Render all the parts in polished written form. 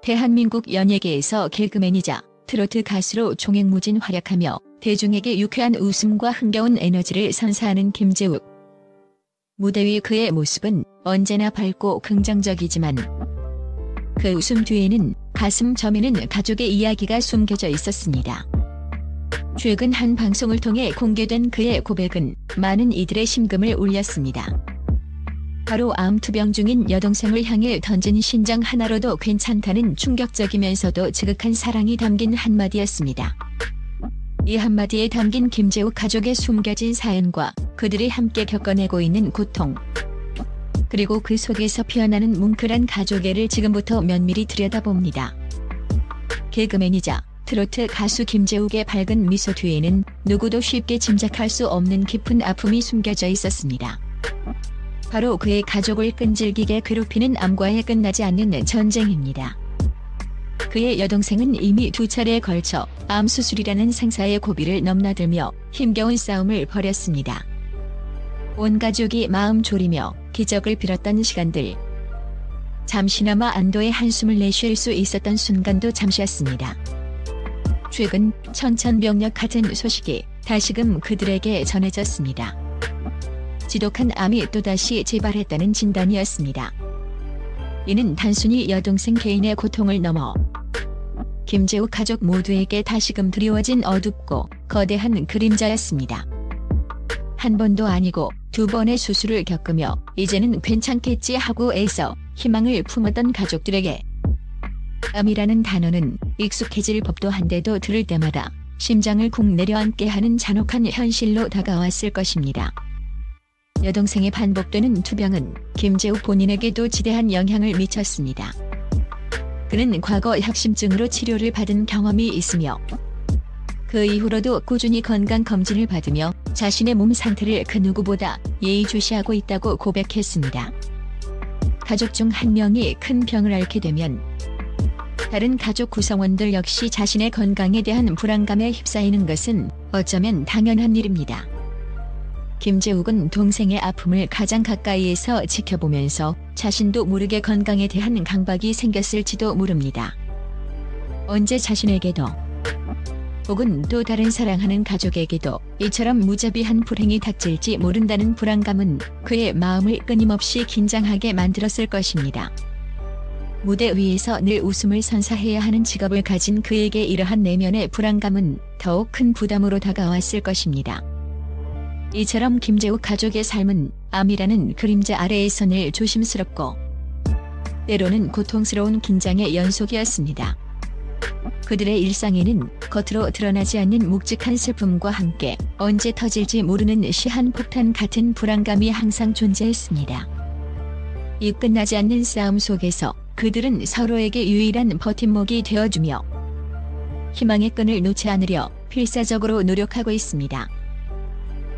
대한민국 연예계에서 개그맨이자 트로트 가수로 종횡무진 활약하며 대중에게 유쾌한 웃음과 흥겨운 에너지를 선사하는 김제욱. 무대 위 그의 모습은 언제나 밝고 긍정적이지만 그 웃음 뒤에는 가슴 저미는 가족의 이야기가 숨겨져 있었습니다. 최근 한 방송을 통해 공개된 그의 고백은 많은 이들의 심금을 울렸습니다. 바로 암투병 중인 여동생을 향해 던진 신장 하나로도 괜찮다는 충격적이면서도 지극한 사랑이 담긴 한마디였습니다. 이 한마디에 담긴 김제욱 가족의 숨겨진 사연과 그들이 함께 겪어내고 있는 고통, 그리고 그 속에서 피어나는 뭉클한 가족애를 지금부터 면밀히 들여다봅니다. 개그맨이자 트로트 가수 김제욱의 밝은 미소 뒤에는 누구도 쉽게 짐작할 수 없는 깊은 아픔이 숨겨져 있었습니다. 바로 그의 가족을 끈질기게 괴롭히는 암과의 끝나지 않는 전쟁입니다. 그의 여동생은 이미 2차례에 걸쳐 암 수술이라는 생사의 고비를 넘나들며 힘겨운 싸움을 벌였습니다. 온 가족이 마음 졸이며 기적을 빌었던 시간들. 잠시나마 안도의 한숨을 내쉴 수 있었던 순간도 잠시였습니다. 최근 천천병력 같은 소식이 다시금 그들에게 전해졌습니다. 지독한 암이 또다시 재발했다는 진단이었습니다. 이는 단순히 여동생 개인의 고통을 넘어 김제욱 가족 모두에게 다시금 드리워진 어둡고 거대한 그림자였습니다. 한 번도 아니고 2번의 수술을 겪으며 이제는 괜찮겠지 하고 애써 희망을 품었던 가족들에게 암이라는 단어는 익숙해질 법도 한데도 들을 때마다 심장을 쿵 내려앉게 하는 잔혹한 현실로 다가왔을 것입니다. 여동생의 반복되는 투병은 김제욱 본인에게도 지대한 영향을 미쳤습니다. 그는 과거 협심증으로 치료를 받은 경험이 있으며 그 이후로도 꾸준히 건강검진을 받으며 자신의 몸 상태를 그 누구보다 예의주시하고 있다고 고백했습니다. 가족 중 한 명이 큰 병을 앓게 되면 다른 가족 구성원들 역시 자신의 건강에 대한 불안감에 휩싸이는 것은 어쩌면 당연한 일입니다. 김제욱은 동생의 아픔을 가장 가까이에서 지켜보면서 자신도 모르게 건강에 대한 강박이 생겼을지도 모릅니다. 언제 자신에게도 혹은 또 다른 사랑하는 가족에게도 이처럼 무자비한 불행이 닥칠지 모른다는 불안감은 그의 마음을 끊임없이 긴장하게 만들었을 것입니다. 무대 위에서 늘 웃음을 선사해야 하는 직업을 가진 그에게 이러한 내면의 불안감은 더욱 큰 부담으로 다가왔을 것입니다. 이처럼 김제욱 가족의 삶은 암이라는 그림자 아래에서 늘 조심스럽고 때로는 고통스러운 긴장의 연속이었습니다. 그들의 일상에는 겉으로 드러나지 않는 묵직한 슬픔과 함께 언제 터질지 모르는 시한폭탄 같은 불안감이 항상 존재했습니다. 이 끝나지 않는 싸움 속에서 그들은 서로에게 유일한 버팀목이 되어주며 희망의 끈을 놓지 않으려 필사적으로 노력하고 있습니다.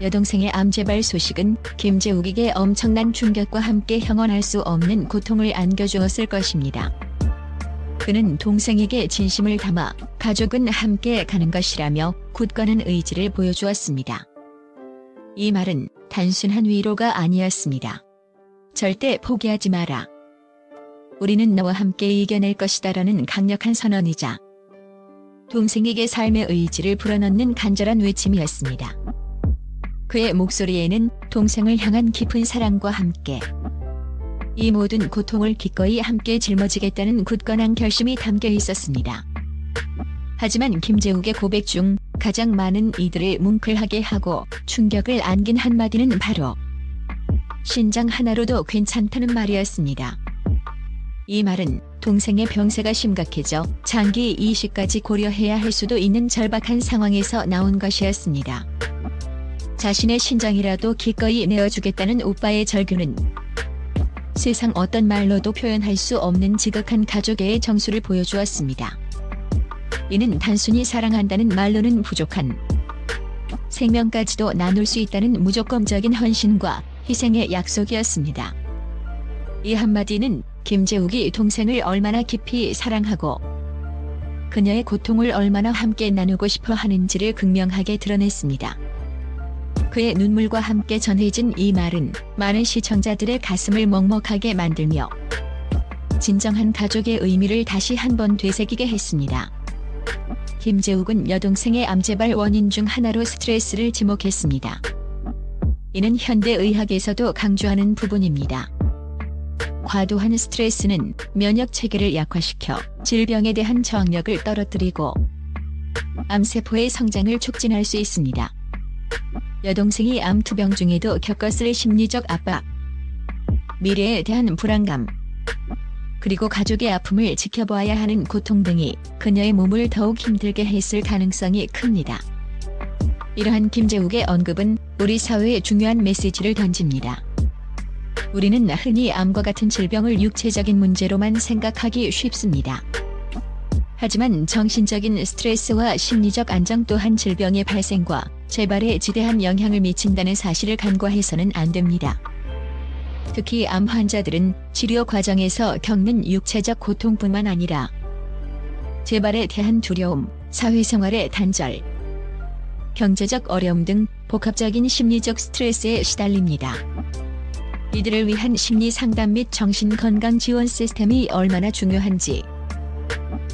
여동생의 암 재발 소식은 김제욱에게 엄청난 충격과 함께 형언할 수 없는 고통을 안겨주었을 것입니다. 그는 동생에게 진심을 담아 가족은 함께 가는 것이라며 굳건한 의지를 보여주었습니다. 이 말은 단순한 위로가 아니었습니다. 절대 포기하지 마라. 우리는 너와 함께 이겨낼 것이다라는 강력한 선언이자 동생에게 삶의 의지를 불어넣는 간절한 외침이었습니다. 그의 목소리에는 동생을 향한 깊은 사랑과 함께 이 모든 고통을 기꺼이 함께 짊어지겠다는 굳건한 결심이 담겨 있었습니다. 하지만 김제욱의 고백 중 가장 많은 이들을 뭉클하게 하고 충격을 안긴 한마디는 바로 신장 하나로도 괜찮다는 말이었습니다. 이 말은 동생의 병세가 심각해져 장기 이식까지 고려해야 할 수도 있는 절박한 상황에서 나온 것이었습니다. 자신의 신장이라도 기꺼이 내어주겠다는 오빠의 절규는 세상 어떤 말로도 표현할 수 없는 지극한 가족애의 정수를 보여주었습니다. 이는 단순히 사랑한다는 말로는 부족한 생명까지도 나눌 수 있다는 무조건적인 헌신과 희생의 약속이었습니다. 이 한마디는 김제욱이 동생을 얼마나 깊이 사랑하고 그녀의 고통을 얼마나 함께 나누고 싶어 하는지를 극명하게 드러냈습니다. 그의 눈물과 함께 전해진 이 말은 많은 시청자들의 가슴을 먹먹하게 만들며 진정한 가족의 의미를 다시 한번 되새기게 했습니다. 김재욱은 여동생의 암 재발 원인 중 하나로 스트레스를 지목했습니다. 이는 현대의학에서도 강조하는 부분입니다. 과도한 스트레스는 면역 체계를 약화시켜 질병에 대한 저항력을 떨어뜨리고 암세포의 성장을 촉진할 수 있습니다. 여동생이 암 투병 중에도 겪었을 심리적 압박, 미래에 대한 불안감, 그리고 가족의 아픔을 지켜봐야 하는 고통 등이 그녀의 몸을 더욱 힘들게 했을 가능성이 큽니다. 이러한 김재욱의 언급은 우리 사회에 중요한 메시지를 던집니다. 우리는 흔히 암과 같은 질병을 육체적인 문제로만 생각하기 쉽습니다. 하지만 정신적인 스트레스와 심리적 안정 또한 질병의 발생과 재발에 지대한 영향을 미친다는 사실을 간과해서는 안 됩니다. 특히 암 환자들은 치료 과정에서 겪는 육체적 고통뿐만 아니라 재발에 대한 두려움, 사회생활의 단절, 경제적 어려움 등 복합적인 심리적 스트레스에 시달립니다. 이들을 위한 심리 상담 및 정신건강 지원 시스템이 얼마나 중요한지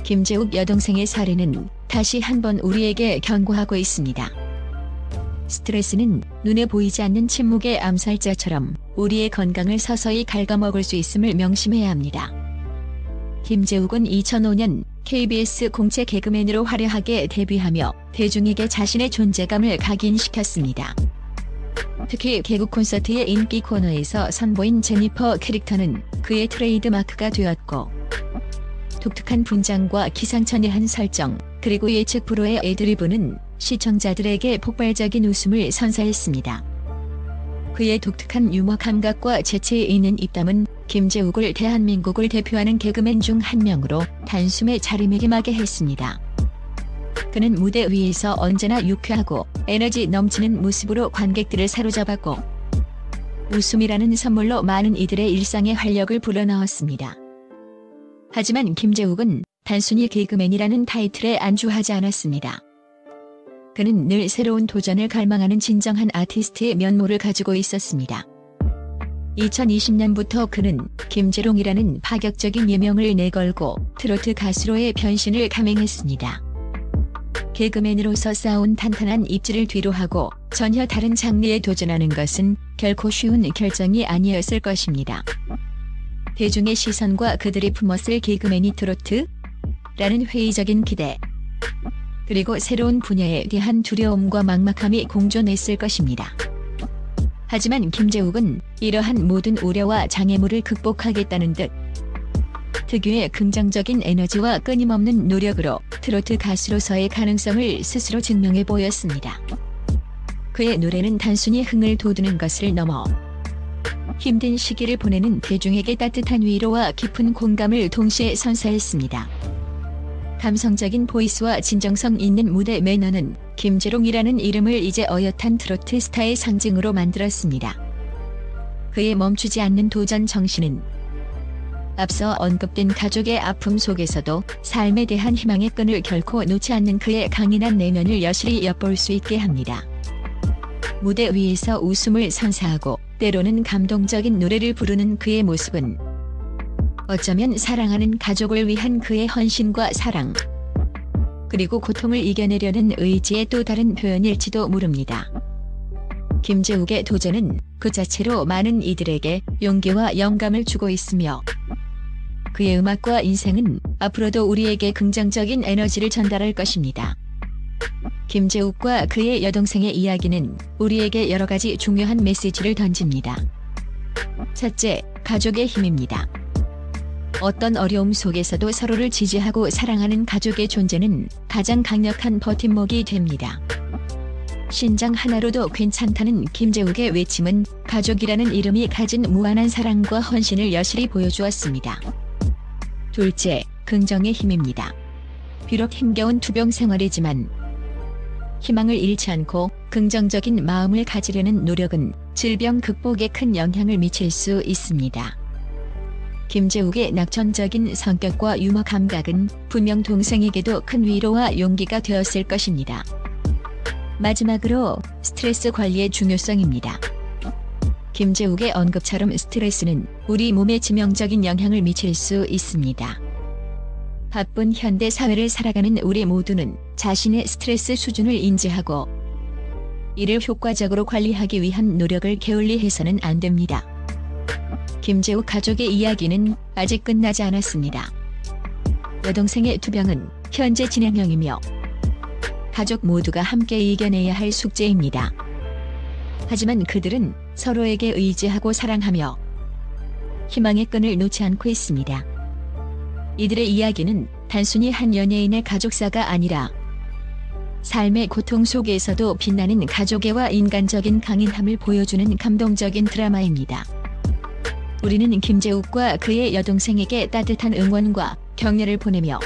김재욱 여동생의 사례는 다시 한번 우리에게 경고하고 있습니다. 스트레스는 눈에 보이지 않는 침묵의 암살자처럼 우리의 건강을 서서히 갉아먹을 수 있음을 명심해야 합니다. 김재욱은 2005년 KBS 공채 개그맨으로 화려하게 데뷔하며 대중에게 자신의 존재감을 각인시켰습니다. 특히 개그 콘서트의 인기 코너에서 선보인 제니퍼 캐릭터는 그의 트레이드 마크가 되었고, 독특한 분장과 기상천외한 설정, 그리고 예측 불허의 애드리브는 시청자들에게 폭발적인 웃음을 선사했습니다. 그의 독특한 유머 감각과 재치 있는 입담은 김재욱을 대한민국을 대표하는 개그맨 중 한 명으로 단숨에 자리매김하게 했습니다. 그는 무대 위에서 언제나 유쾌하고 에너지 넘치는 모습으로 관객들을 사로잡았고, 웃음이라는 선물로 많은 이들의 일상에 활력을 불어넣었습니다. 하지만 김재욱은 단순히 개그맨이라는 타이틀에 안주하지 않았습니다. 그는 늘 새로운 도전을 갈망하는 진정한 아티스트의 면모를 가지고 있었습니다. 2020년부터 그는 김재롱이라는 파격적인 예명을 내걸고 트로트 가수로의 변신을 감행했습니다. 개그맨으로서 쌓아온 탄탄한 입지를 뒤로하고 전혀 다른 장르에 도전하는 것은 결코 쉬운 결정이 아니었을 것입니다. 대중의 시선과 그들이 품었을 개그맨이 트로트? 라는 회의적인 기대, 그리고 새로운 분야에 대한 두려움과 막막함이 공존했을 것입니다. 하지만 김재욱은 이러한 모든 우려와 장애물을 극복하겠다는 듯 특유의 긍정적인 에너지와 끊임없는 노력으로 트로트 가수로서의 가능성을 스스로 증명해 보였습니다. 그의 노래는 단순히 흥을 돋우는 것을 넘어 힘든 시기를 보내는 대중에게 따뜻한 위로와 깊은 공감을 동시에 선사했습니다. 감성적인 보이스와 진정성 있는 무대 매너는 김재롱이라는 이름을 이제 어엿한 트로트 스타의 상징으로 만들었습니다. 그의 멈추지 않는 도전 정신은 앞서 언급된 가족의 아픔 속에서도 삶에 대한 희망의 끈을 결코 놓지 않는 그의 강인한 내면을 여실히 엿볼 수 있게 합니다. 무대 위에서 웃음을 선사하고 때로는 감동적인 노래를 부르는 그의 모습은 어쩌면 사랑하는 가족을 위한 그의 헌신과 사랑, 그리고 고통을 이겨내려는 의지의 또 다른 표현일지도 모릅니다. 김재욱의 도전은 그 자체로 많은 이들에게 용기와 영감을 주고 있으며, 그의 음악과 인생은 앞으로도 우리에게 긍정적인 에너지를 전달할 것입니다. 김재욱과 그의 여동생의 이야기는 우리에게 여러 가지 중요한 메시지를 던집니다. 첫째, 가족의 힘입니다. 어떤 어려움 속에서도 서로를 지지하고 사랑하는 가족의 존재는 가장 강력한 버팀목이 됩니다. 신장 하나로도 괜찮다는 김재욱의 외침은 가족이라는 이름이 가진 무한한 사랑과 헌신을 여실히 보여주었습니다. 둘째, 긍정의 힘입니다. 비록 힘겨운 투병 생활이지만 희망을 잃지 않고 긍정적인 마음을 가지려는 노력은 질병 극복에 큰 영향을 미칠 수 있습니다. 김재욱의 낙천적인 성격과 유머 감각은 분명 동생에게도 큰 위로와 용기가 되었을 것입니다. 마지막으로 스트레스 관리의 중요성입니다. 김재욱의 언급처럼 스트레스는 우리 몸에 치명적인 영향을 미칠 수 있습니다. 바쁜 현대 사회를 살아가는 우리 모두는 자신의 스트레스 수준을 인지하고 이를 효과적으로 관리하기 위한 노력을 게을리해서는 안 됩니다. 김재욱 가족의 이야기는 아직 끝나지 않았습니다. 여동생의 투병은 현재 진행형이며 가족 모두가 함께 이겨내야 할 숙제입니다. 하지만 그들은 서로에게 의지하고 사랑하며 희망의 끈을 놓지 않고 있습니다. 이들의 이야기는 단순히 한 연예인의 가족사가 아니라 삶의 고통 속에서도 빛나는 가족애와 인간적인 강인함을 보여주는 감동적인 드라마입니다. 우리는 김재욱과 그의 여동생에게 따뜻한 응원과 격려를 보내며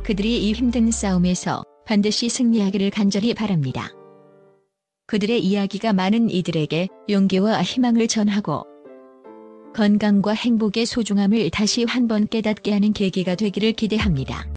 그들이 이 힘든 싸움에서 반드시 승리하기를 간절히 바랍니다. 그들의 이야기가 많은 이들에게 용기와 희망을 전하고 건강과 행복의 소중함을 다시 한번 깨닫게 하는 계기가 되기를 기대합니다.